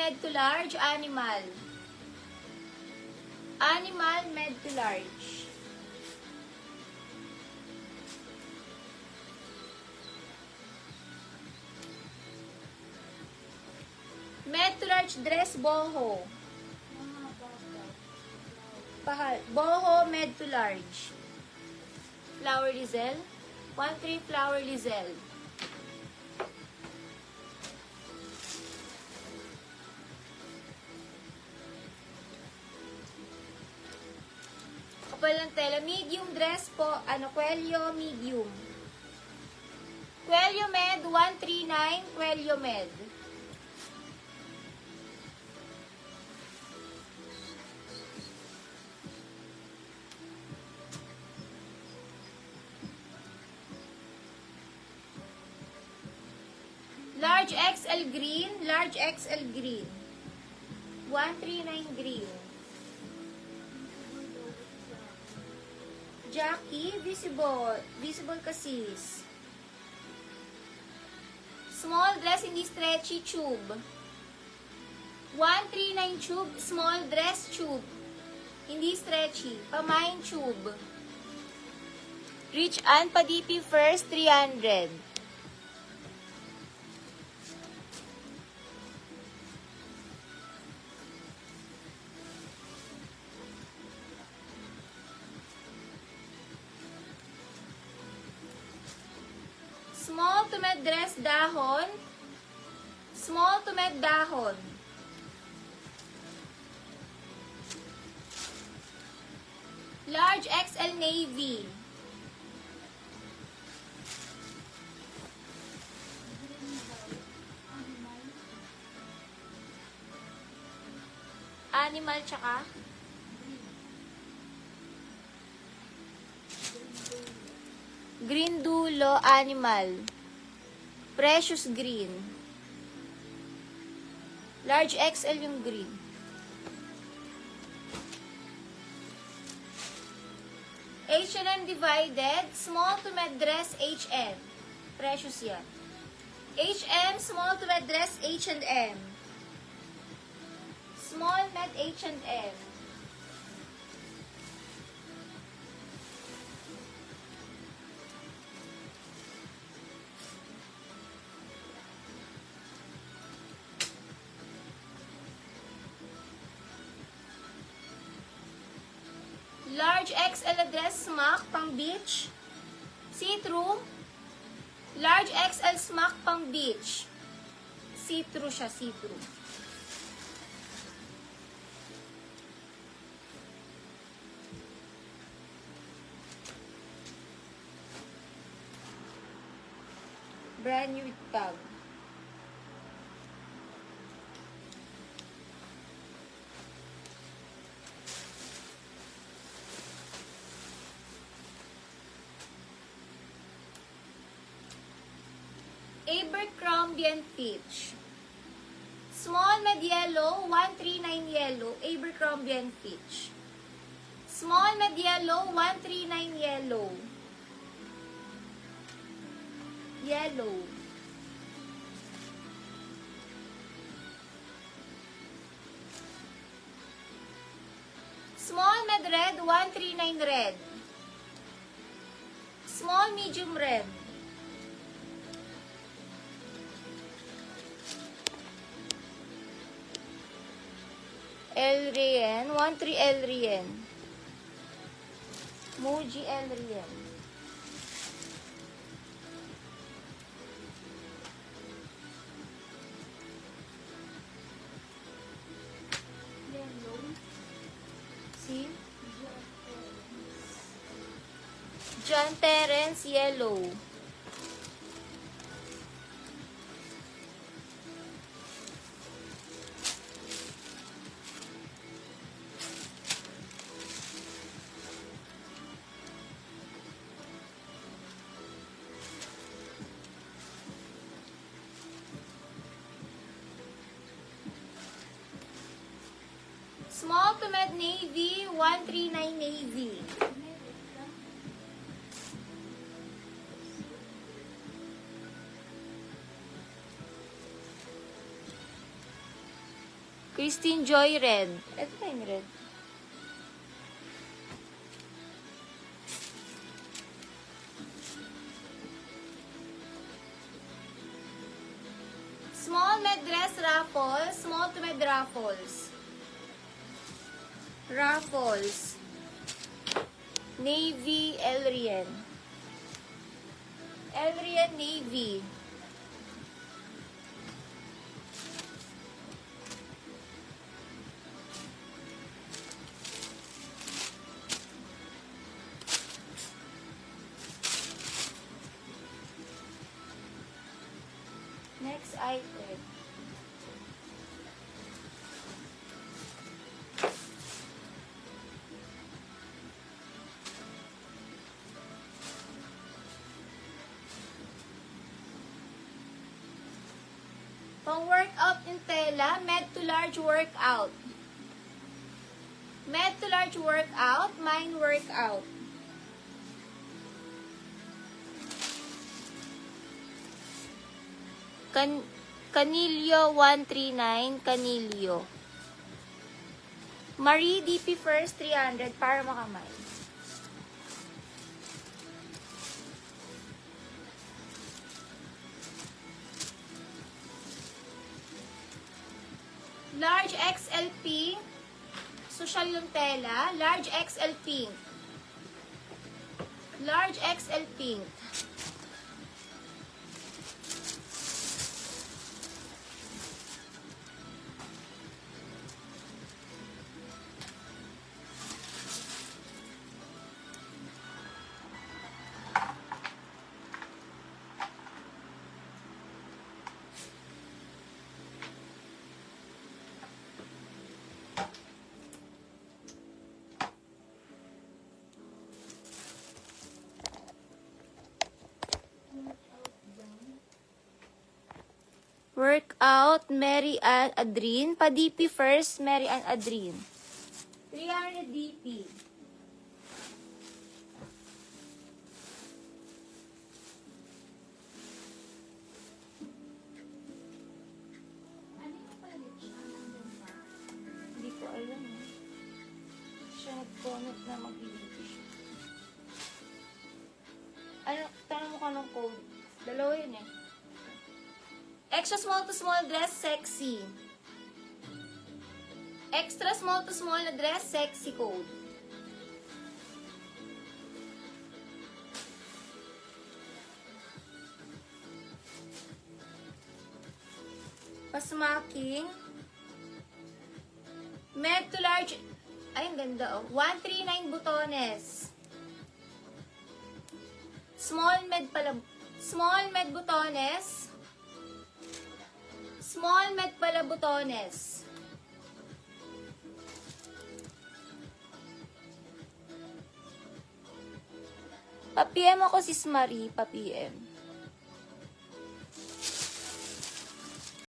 med to large, animal. Animal, med to large. Med to large dress, boho. Pahal. Boho, med to large. Flower Lizelle. 1-3 Flower Lizelle. Kapal ng tela. Medium dress po. Cuello, medium. Cuello med, 139. Cuello med. Large XL green. Large XL green. 139 green. Jackie, visible. Visible kasi. Small dress, hindi stretchy, tube. 139 tube, small dress, tube. Hindi stretchy. Pamain tube. Rich Ann Padipi first, 300. Small to med dress, dahon. Small to med dahon. Large XL navy. Animal tsaka green dulo, animal. Precious green. Large XL yung green. H&M divided. Small to med dress, HM. Precious yan. HM, small to med dress, H&M. Small med H&M. Large XL dress, smock, pang beach. See-through. Large XL smock, pang beach. See-through siya, see-through. Brand new with tag. Abercrombie & Fitch. Small med yellow, 139 yellow, Abercrombie & Fitch. Small med yellow, 139 yellow. Yellow. Small med red, 139 red. Small medium red. Elrian, 1-3 Elrian. Muji Elrian. See? John Terence, yellow. Small to med navy, 139 navy. Christine Joy Red. Ito na yung red. Small med dress raffles. Small to med raffles. Raffles. Navy Elrian. Elrian Navy. Next item. Pang workout in tela, med to large workout. Med to large workout, mind workout. Canilio 139, Canilio. Marie DP first 300 para makamay. Large XL pink. Social yung tela. Large XL pink. Large XL pink. Workout, Mary Ann Adrien. Pa-DP first, Mary Ann Adrien. 300 DP. Ano yung palit siya? Hindi ko alam. Siya nag-comment na mag-DP siya. Ano, tanong mo ka ng code. Dalawa yun eh. Extra small to small dress, sexy. Extra small to small na dress, sexy code. Pasmaking. Med to large. Ay, ang ganda oh. 139 butones. Small med pala. Small med butones. Small med pala butones. Pa-PM ako sis Marie, pa-PM.